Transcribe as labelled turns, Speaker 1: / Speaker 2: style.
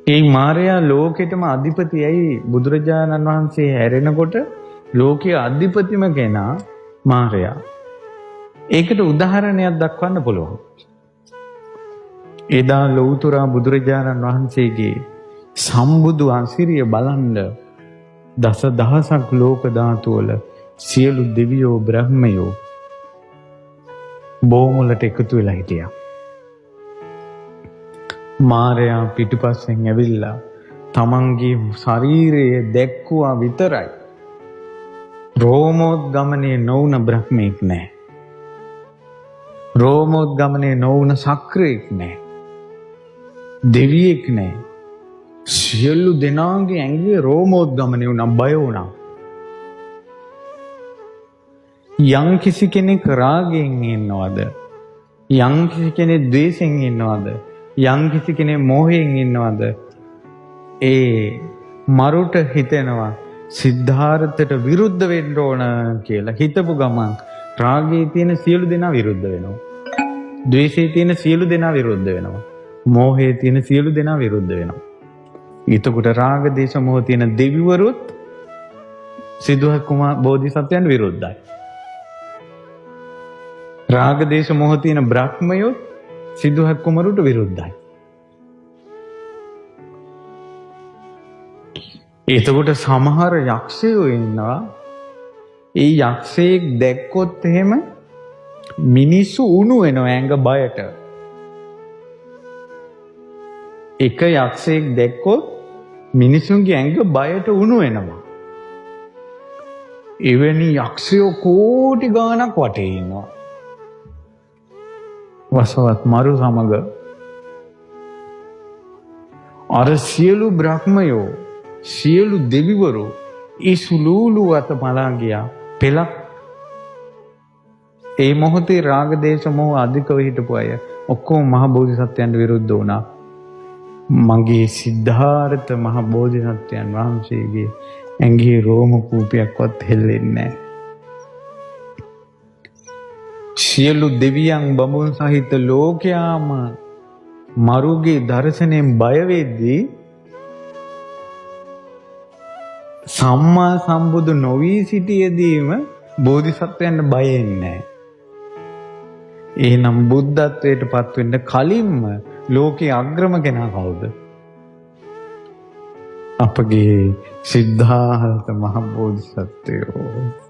Speaker 1: ඒ මාරයා ලෝකෙටම අධිපතියයි. බුදුරජාණන් වහන්සේ හැරෙනකොට ලෝකයේ අධිපතිම කෙනා මාරයා. ඒකට උදාහරණයක් දක්වන්න පුළුවන්. එදා ලෞතර බුදුරජාණන් වහන්සේගේ සම්බුදු අසිරිය බලන්න දස දහසක් ලෝක ධාතු වල සියලු දෙවියෝ බ්‍රහ්මයෝ බොමුලට එකතු වෙලා හිටියා. මාරයා පිටුපස්සෙන් ඇවිල්ලා තමන්ගේ ශරීරය දැක්කුවා විතරයි. රෝමෝද්ගමනයේ නොවුන බ්‍රහ්මෙක් නැහැ. රෝමෝද්ගමනයේ නොවුන සක්‍රයෙක් නැහැ. දෙවියෙක් නැහැ. සියලු දෙනාගේ ඇඟේ රෝමෝද්ගමනය වුණා, බය වුණා. යම් කිසි කෙනෙක් රාගයෙන් ඉන්නවද? යම් කිසි කෙනෙක් ද්වේෂයෙන් ඉන්නවද? යම් කිසි කෙනෙක් මෝහයෙන් ඉන්නවද? ඒ මරුට හිතෙනවා සිද්ධාර්ථයට විරුද්ධ වෙන්න ඕන කියලා. හිතපු ගමන් රාගයේ තියෙන සියලු දෙනා විරුද්ධ වෙනවා. ද්වේෂයේ තියෙන සියලු දෙනා විරුද්ධ වෙනවා. මෝහයේ තියෙන සියලු දෙනා විරුද්ධ වෙනවා. එතකොට රාග දේශ මොහ තියෙන දෙවිවරුත් සිද්ධාර්ථ කුමාර බෝධිසත්වයන් විරුද්ධයි. රාග දේශ මොහ තියෙන බ්‍රහ්මයොත් සිද්ධාර්ථ කුමාරට විරුද්ධයි. එතකොට සමහර යක්ෂයෝ ඉන්නවා. ඒ යක්ෂයෙක් දැක්කොත් එහෙම මිනිස්සු උණු වෙනවා ඇඟ බයට. එක යක්ෂයෙක් දැක්කොත් මිනිසුන්ගේ ඇඟ බයට උණු වෙනවා. එවැනි යක්ෂයෝ කෝටි ගාණක් වටේ ඉන්නවා. වසවත් මරු සමග අර සියලු බ්‍රහ්මයෝ සියලු දෙවිවරු ඒ සුලූලු අත පලා ගියා. පෙලක් ඒ මොහොතේ රාග දේශ මොහ අධිකව හිටපු අය ඔක්කොම මහ බෝධිසත්වයන්ට විරුද්ධ වුණා. මගේ සිද්ධාර්ථ මහ බෝධිසත්වයන් වහන්සේගේ ඇඟේ රෝම කූපයක්වත් හෙල්ලෙන්නේ නැහැ. සියලු දෙවියන් බඹුන් සහිත ලෝකයාම මරුගේ දර්ශනයෙන් බය වෙද්දී සම්මා සම්බුදු නොවී සිටියදීම බෝධිසත්වයන්ට බය නැහැ. එහෙනම් බුද්ධත්වයට පත් වෙන්න කලින්ම ලෝකයේ අග්‍රම කෙනා කවුද? අපගේ සිද්ධාර්ථ මහ බෝධිසත්වයෝ.